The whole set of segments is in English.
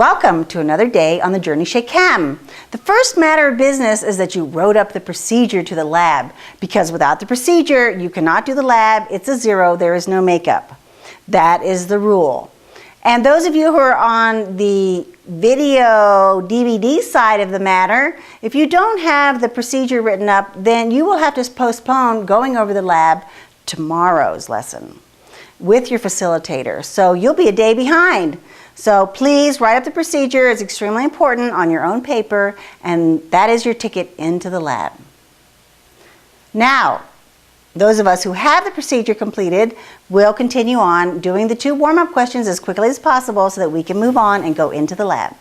Welcome to another day on the Journey Chez Chem. The first matter of business is that you wrote up the procedure to the lab, because without the procedure, you cannot do the lab. It's a zero. There is no makeup. That is the rule. And those of you who are on the video DVD side of the matter, if you don't have the procedure written up, then you will have to postpone going over the lab tomorrow's lesson with your facilitator. So you'll be a day behind. So please write up the procedure. It's extremely important on your own paper, and that is your ticket into the lab. Now, those of us who have the procedure completed will continue on doing the 2 warm-up questions as quickly as possible so that we can move on and go into the lab.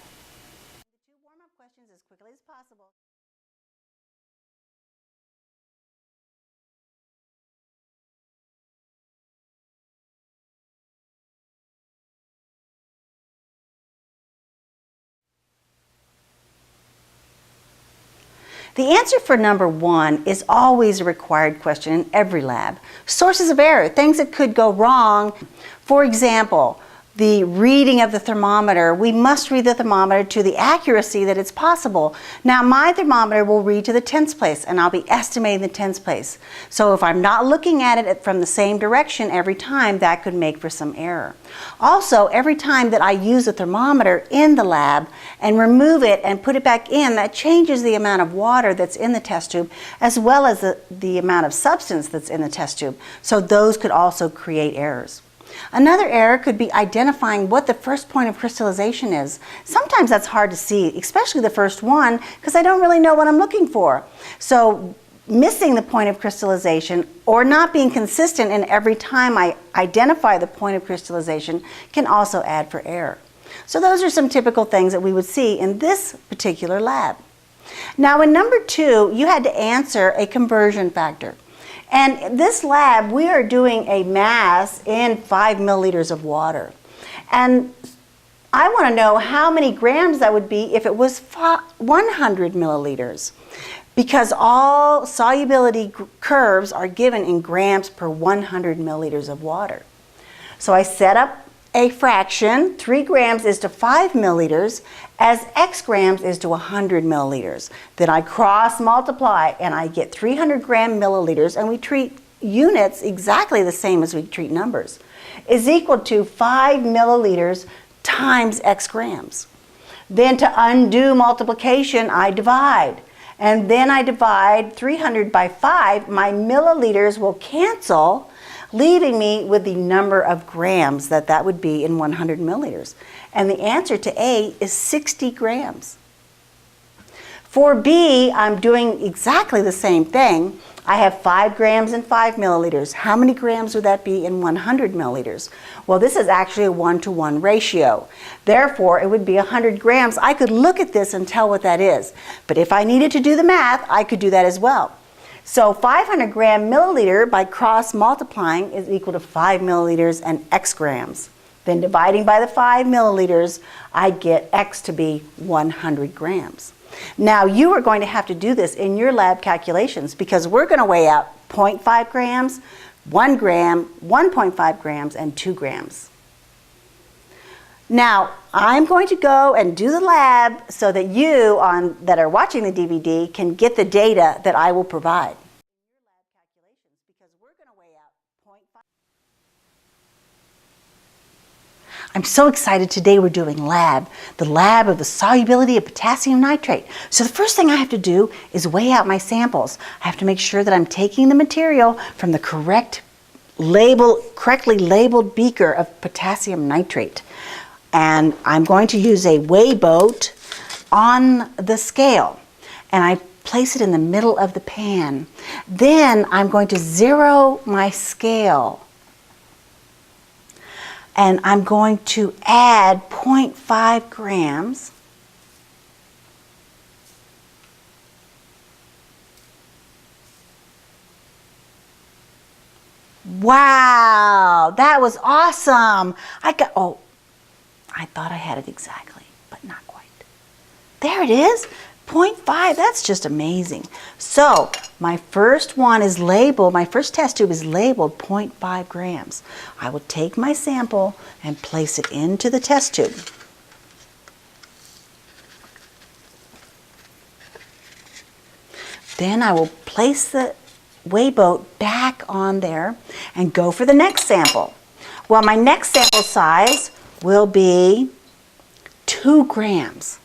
The answer for number 1 is always a required question in every lab. Sources of error, things that could go wrong. For example, the reading of the thermometer. We must read the thermometer to the accuracy that it's possible. Now, my thermometer will read to the tens place, and I'll be estimating the tens place. So if I'm not looking at it from the same direction every time, that could make for some error. Also, every time that I use a thermometer in the lab and remove it and put it back in, that changes the amount of water that's in the test tube as well as the amount of substance that's in the test tube. So those could also create errors. Another error could be identifying what the first point of crystallization is. Sometimes that's hard to see, especially the first one, because I don't really know what I'm looking for. So missing the point of crystallization or not being consistent in every time I identify the point of crystallization can also add for error. So those are some typical things that we would see in this particular lab. Now in number 2, you had to answer a conversion factor. And in this lab, we are doing a mass in 5 milliliters of water. And I want to know how many grams that would be if it was 100 milliliters. Because all solubility curves are given in grams per 100 milliliters of water. So I set up a fraction, 3 grams is to 5 milliliters, as X grams is to 100 milliliters. Then I cross multiply and I get 300 milliliters, and we treat units exactly the same as we treat numbers, is equal to 5 milliliters times X grams. Then to undo multiplication, I divide. And then I divide 300 by 5, my milliliters will cancel, leaving me with the number of grams that would be in 100 milliliters. And the answer to A is 60 grams. For B, I'm doing exactly the same thing. I have 5 grams and 5 milliliters. How many grams would that be in 100 milliliters? Well, this is actually a 1-to-1 ratio. Therefore, it would be 100 grams. I could look at this and tell what that is. But if I needed to do the math, I could do that as well. So 500 milliliter by cross multiplying is equal to 5 milliliters and X grams. Then dividing by the 5 milliliters, I get X to be 100 grams. Now you are going to have to do this in your lab calculations, because we're going to weigh out 0.5 grams, 1 gram, 1.5 grams, and 2 grams. Now, I'm going to go and do the lab so that you that are watching the DVD can get the data that I will provide. I'm so excited today we're doing the lab of the solubility of potassium nitrate. So the first thing I have to do is weigh out my samples. I have to make sure that I'm taking the material from the correctly labeled beaker of potassium nitrate. And I'm going to use a weigh boat on the scale, and I place it in the middle of the pan. Then I'm going to zero my scale, and I'm going to add 0.5 grams. Wow, that was awesome. I thought I had it exactly, but not quite. There it is, 0.5, that's just amazing. So my first one is labeled, my first test tube is labeled 0.5 grams. I will take my sample and place it into the test tube. Then I will place the weigh boat back on there and go for the next sample. Well, my next sample size will be 2 grams.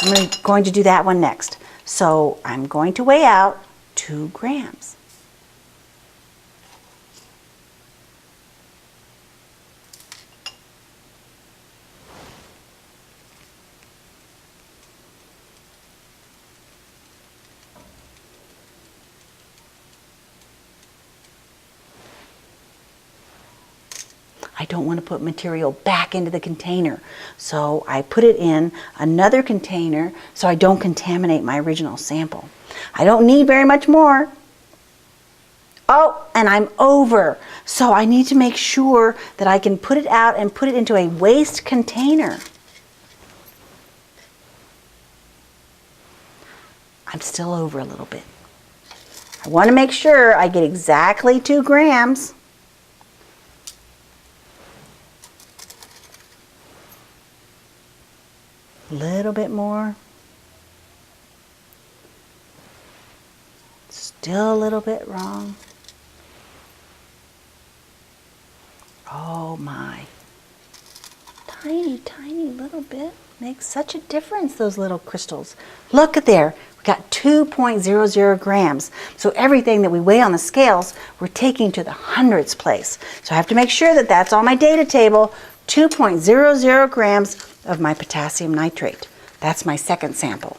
I'm going to do that one next. So I'm going to weigh out 2 grams. I don't want to put material back into the container, so I put it in another container so I don't contaminate my original sample. I don't need very much more. Oh, and I'm over. So I need to make sure that I can put it out and put it into a waste container. I'm still over a little bit. I want to make sure I get exactly 2 grams. A little bit more. Still a little bit wrong. Oh my. Tiny, tiny little bit makes such a difference, those little crystals. Look at there. We got 2.00 grams. So everything that we weigh on the scales, we're taking to the hundredths place. So I have to make sure that that's on my data table. 2.00 grams of my potassium nitrate. That's my second sample.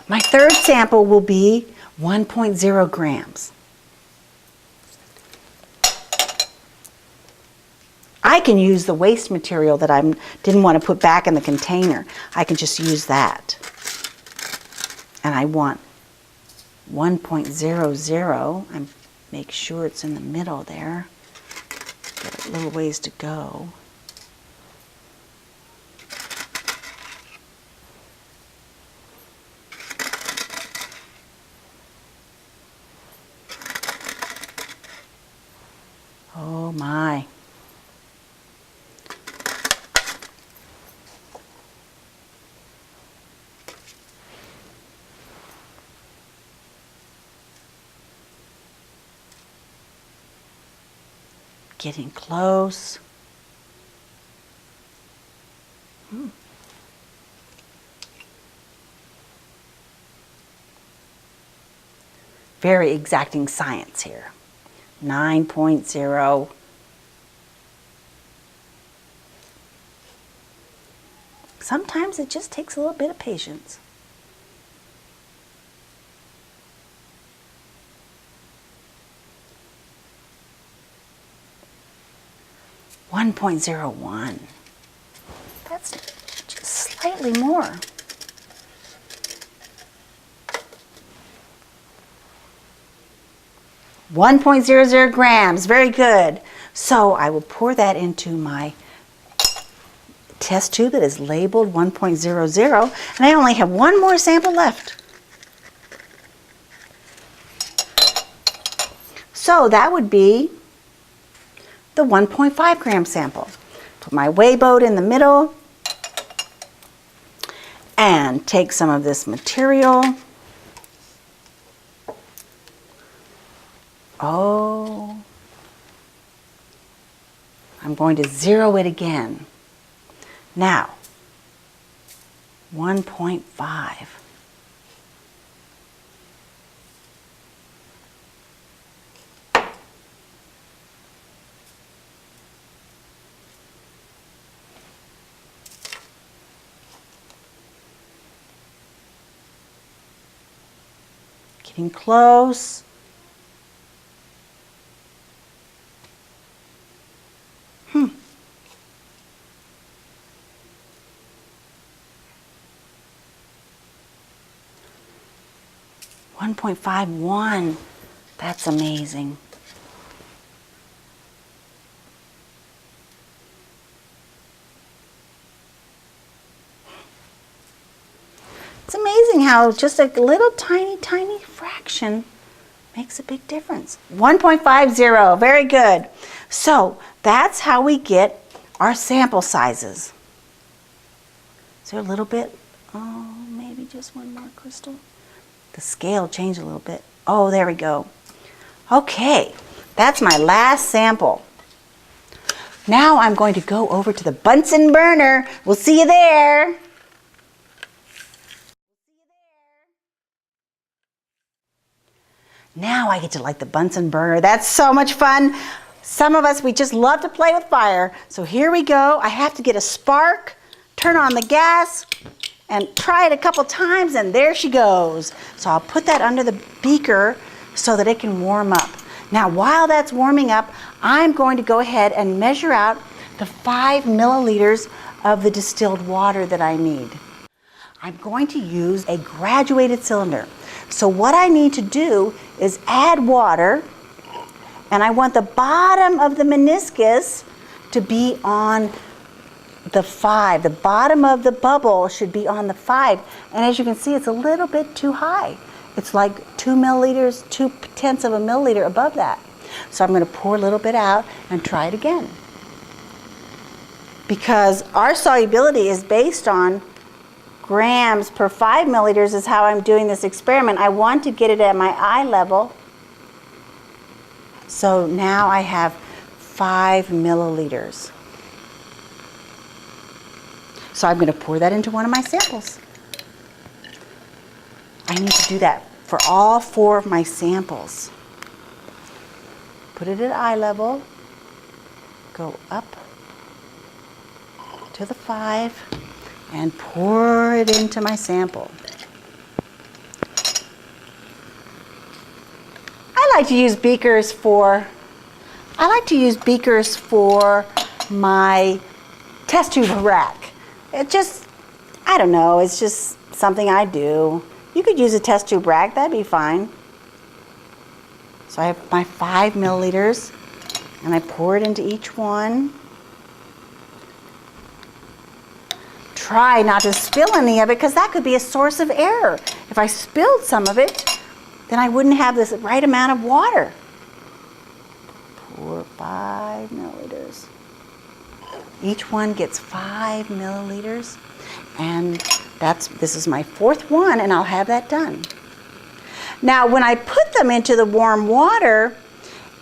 My third sample will be 1.0 grams. I can use the waste material that I didn't want to put back in the container. I can just use that. And I want 1.00. I make sure it's in the middle there. Got a little ways to go. Oh my. Getting close. Very exacting science here. 9.0. Sometimes it just takes a little bit of patience. .01. That's just slightly more. .00 grams. Very good. So I will pour that into my test tube that is labeled 1.00, and I only have one more sample left. So that would be the 1.5 gram sample. Put my weigh boat in the middle and take some of this material. Oh, I'm going to zero it again. Now, 1.5. Getting close. Hmm. 1.51. That's amazing. It's amazing how just a little tiny, tiny fraction makes a big difference. 1.50, very good. So that's how we get our sample sizes. Is there a little bit? Oh, maybe maybe just one more crystal. The scale changed a little bit. Oh, there we go. Okay, that's my last sample. Now I'm going to go over to the Bunsen burner. We'll see you there. Now I get to light the Bunsen burner. That's so much fun. Some of us, we just love to play with fire. So here we go. I have to get a spark, turn on the gas, and try it a couple times, and there she goes. So I'll put that under the beaker so that it can warm up. Now, while that's warming up, I'm going to go ahead and measure out the 5 milliliters of the distilled water that I need. I'm going to use a graduated cylinder. So what I need to do is add water, and I want the bottom of the meniscus to be on the 5. The bottom of the bubble should be on the 5. And as you can see, it's a little bit too high. It's like 2 milliliters, 0.2 of a milliliter above that. So I'm going to pour a little bit out and try it again. Because our solubility is based on grams per 5 milliliters is how I'm doing this experiment. I want to get it at my eye level. So now I have 5 milliliters. So I'm going to pour that into one of my samples. I need to do that for all 4 of my samples. Put it at eye level, go up to the 5, and pour it into my sample. I like to use beakers for my test tube rack. It just, I don't know, it's just something I do. You could use a test tube rack, that'd be fine. So I have my 5 milliliters, and I pour it into each one. Try not to spill any of it, because that could be a source of error. If I spilled some of it, then I wouldn't have this right amount of water. Pour 5 milliliters. Each one gets 5 milliliters, and this is my 4th one, and I'll have that done. Now, when I put them into the warm water,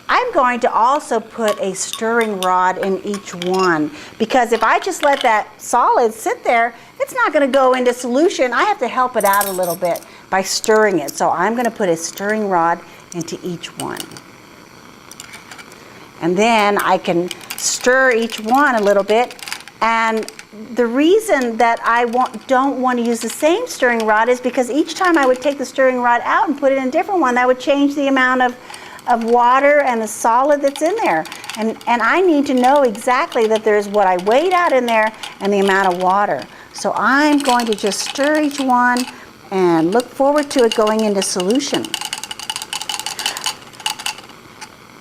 I'm going to also put a stirring rod in each one, because if I just let that solid sit there, it's not going to go into solution. I have to help it out a little bit by stirring it. So I'm going to put a stirring rod into each one. And then I can stir each one a little bit. And the reason that I don't want to use the same stirring rod is because each time I would take the stirring rod out and put it in a different one, that would change the amount of water and the solid that's in there. And I need to know exactly that there's what I weighed out in there and the amount of water. So I'm going to just stir each one and look forward to it going into solution.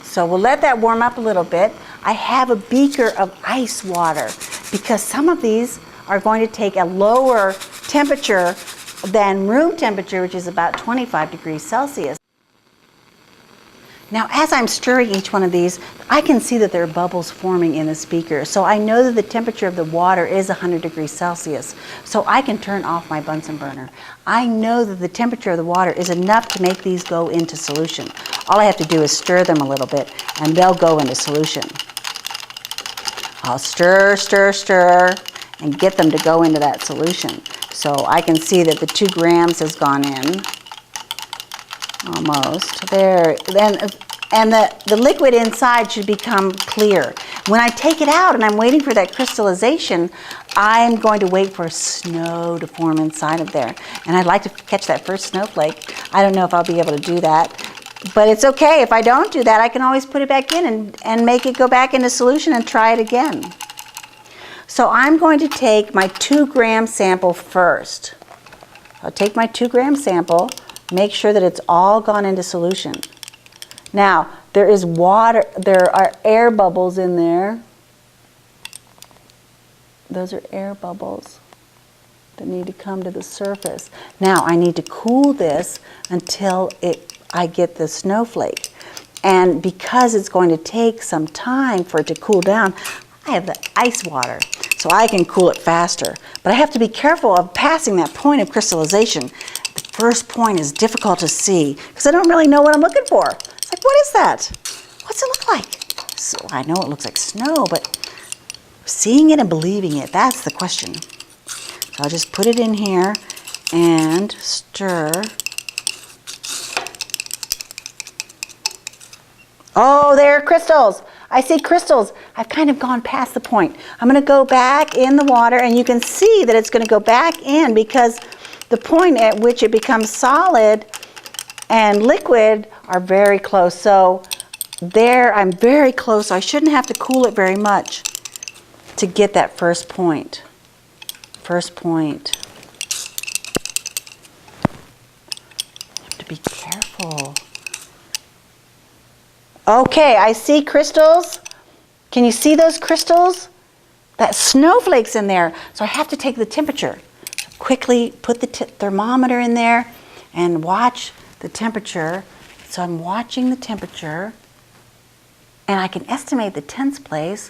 So we'll let that warm up a little bit. I have a beaker of ice water because some of these are going to take a lower temperature than room temperature, which is about 25 degrees Celsius. Now, as I'm stirring each one of these, I can see that there are bubbles forming in this beaker. So I know that the temperature of the water is 100 degrees Celsius. So I can turn off my Bunsen burner. I know that the temperature of the water is enough to make these go into solution. All I have to do is stir them a little bit, and they'll go into solution. I'll stir, stir, stir, and get them to go into that solution. So I can see that the 2 grams has gone in. Almost. There. And the liquid inside should become clear. When I take it out and I'm waiting for that crystallization, I'm going to wait for snow to form inside of there. And I'd like to catch that first snowflake. I don't know if I'll be able to do that. But it's okay. If I don't do that, I can always put it back in and make it go back into solution and try it again. So I'm going to take my 2 gram sample first. I'll take my 2 gram sample. Make sure that it's all gone into solution. Now, there is water, there are air bubbles in there. Those are air bubbles that need to come to the surface. Now, I need to cool this until I get the snowflake. And because it's going to take some time for it to cool down, I have the ice water. so I can cool it faster. But I have to be careful of passing that point of crystallization. The first point is difficult to see because I don't really know what I'm looking for. It's like, what is that? What's it look like? So I know it looks like snow, but seeing it and believing it, that's the question. So I'll just put it in here and stir. Oh, there are crystals. I see crystals. I've kind of gone past the point. I'm going to go back in the water, and you can see that it's going to go back in because the point at which it becomes solid and liquid are very close. So there, I'm very close. I shouldn't have to cool it very much to get that first point. First point. You have to be careful. Okay, I see crystals. Can you see those crystals? That snowflake's in there. So I have to take the temperature. So quickly put the thermometer in there and watch the temperature. So I'm watching the temperature and I can estimate the tense place.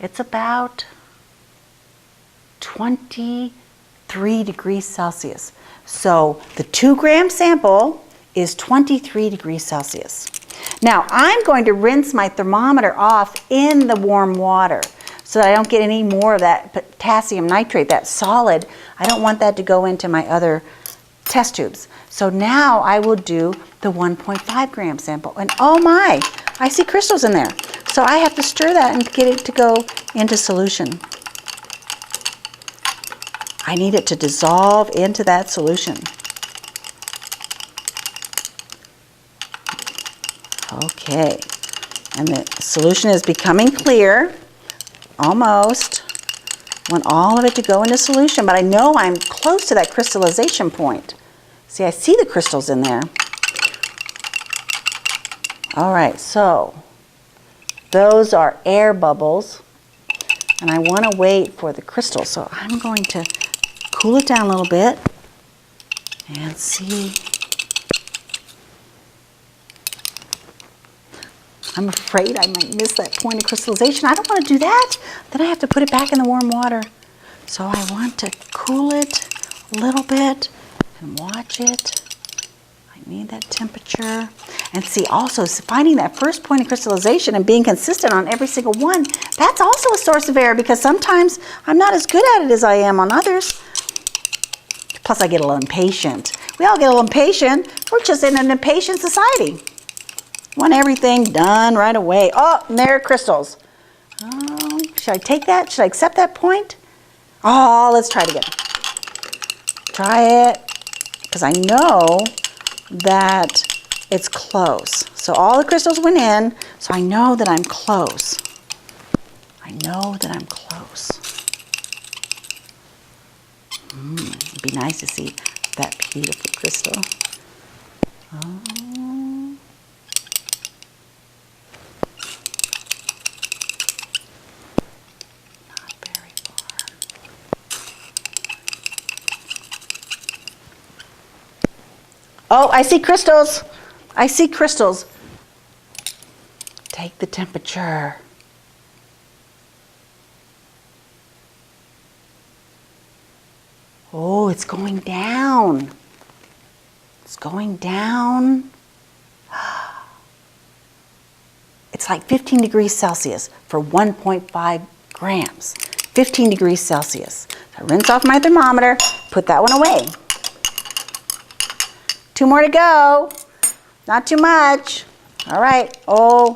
It's about 23 degrees Celsius. So the 2-gram sample is 23 degrees Celsius. Now I'm going to rinse my thermometer off in the warm water so that I don't get any more of that potassium nitrate, that solid. I don't want that to go into my other test tubes. So now I will do the 1.5-gram sample. And oh my, I see crystals in there. So I have to stir that and get it to go into solution. I need it to dissolve into that solution. Okay, and the solution is becoming clear, almost. I want all of it to go into solution, but I know I'm close to that crystallization point. See, I see the crystals in there. All right, so those are air bubbles, and I want to wait for the crystals. So I'm going to cool it down a little bit and see. I'm afraid I might miss that point of crystallization. I don't want to do that. Then I have to put it back in the warm water. So I want to cool it a little bit and watch it. I need that temperature. And see, also finding that first point of crystallization and being consistent on every single one, that's also a source of error because sometimes I'm not as good at it as I am on others. Plus I get a little impatient. We all get a little impatient. We're just in an impatient society. Want everything done right away. Oh, and there are crystals. Should I take that? Should I accept that point? Oh, let's try it again. Try it, because I know that it's close. So all the crystals went in, so I know that I'm close. I know that I'm close. It'd be nice to see that beautiful crystal. Oh. Oh, I see crystals. I see crystals. Take the temperature. Oh, it's going down. It's going down. It's like 15 degrees Celsius for 1.5 grams. 15 degrees Celsius. So I rinse off my thermometer, put that one away. 2 more to go. Not too much. All right. Oh,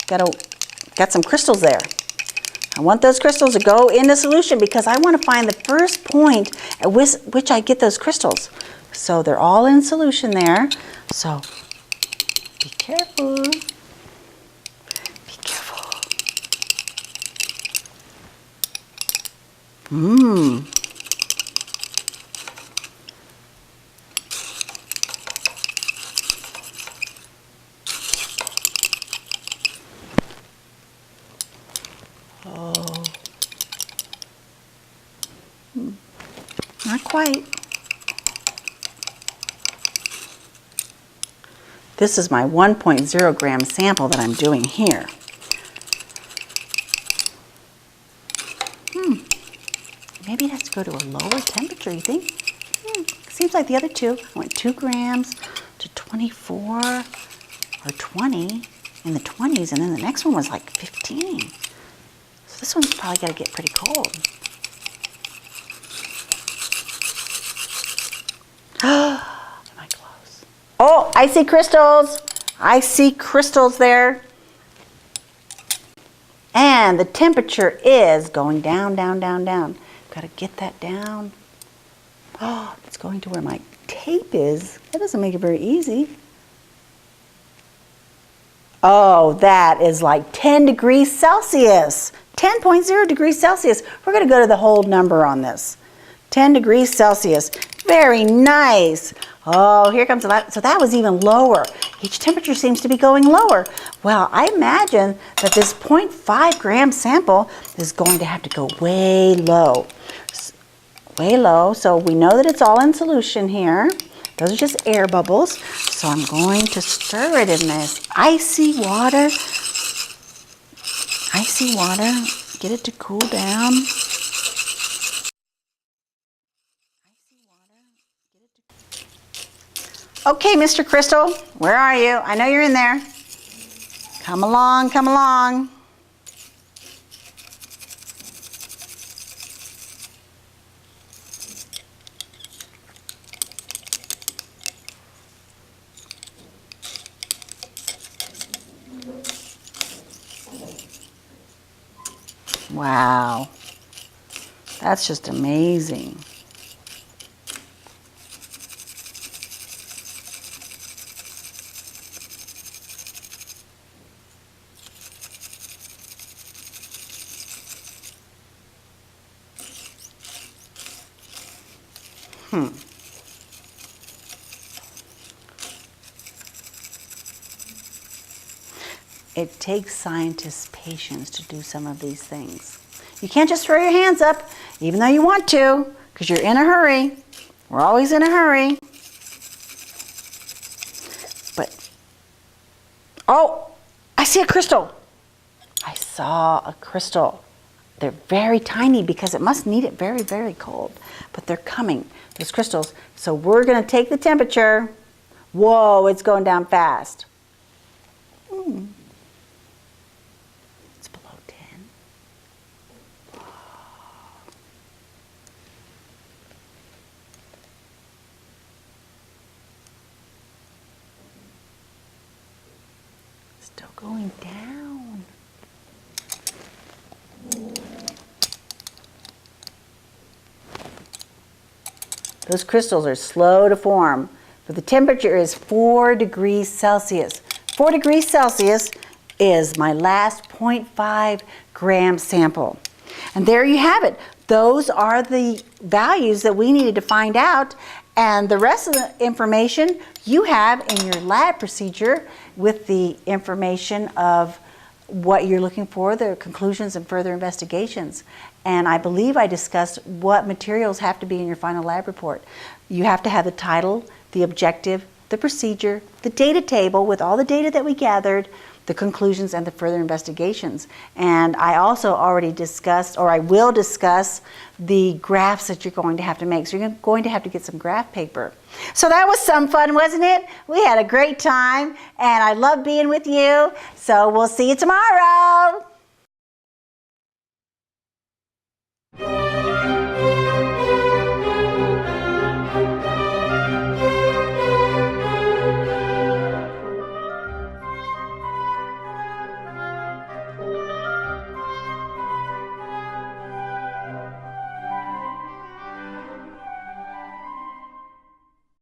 got some crystals there. I want those crystals to go into solution because I want to find the first point at which I get those crystals. So they're all in solution there. So be careful. Be careful. Oh, not quite. This is my 1.0 gram sample that I'm doing here. go to a lower temperature, you think? Seems like the other two. I went 2 grams to 24 or 20 in the 20s, and then the next one was like 15. So this one's probably got to get pretty cold. Am I close? Oh, I see crystals. I see crystals there. And the temperature is going down, down, down, down. Got to get that down. Oh, it's going to where my tape is. That doesn't make it very easy. Oh, that is like 10 degrees Celsius. 10.0 degrees Celsius. We're going to go to the whole number on this. 10 degrees Celsius. Very nice. Oh, here comes that. So that was even lower. Each temperature seems to be going lower. Well, I imagine that this 0.5 gram sample is going to have to go way low. Way low. So we know that it's all in solution here. Those are just air bubbles. So I'm going to stir it in this icy water. Icy water. Get it to cool down. Okay, Mr. Crystal, where are you? I know you're in there. Come along, come along. Wow, that's just amazing. It takes scientists' patience to do some of these things. You can't just throw your hands up, even though you want to, because you're in a hurry. We're always in a hurry. But, oh, I see a crystal. I saw a crystal. They're very tiny because it must need it very, very cold. But they're coming, those crystals. So we're going to take the temperature. Whoa, it's going down fast. It's below 10. Still going down. Those crystals are slow to form, but the temperature is 4 degrees Celsius. 4 degrees Celsius is my last 0.5 gram sample. And there you have it. Those are the values that we needed to find out, and the rest of the information you have in your lab procedure with the information of what you're looking for, the conclusions and further investigations. And I believe I discussed what materials have to be in your final lab report. You have to have the title, the objective, the procedure, the data table with all the data that we gathered, the conclusions and the further investigations. And I also already discussed, or I will discuss, the graphs that you're going to have to make. So you're going to have to get some graph paper. So that was some fun, wasn't it? We had a great time, and I love being with you. So we'll see you tomorrow.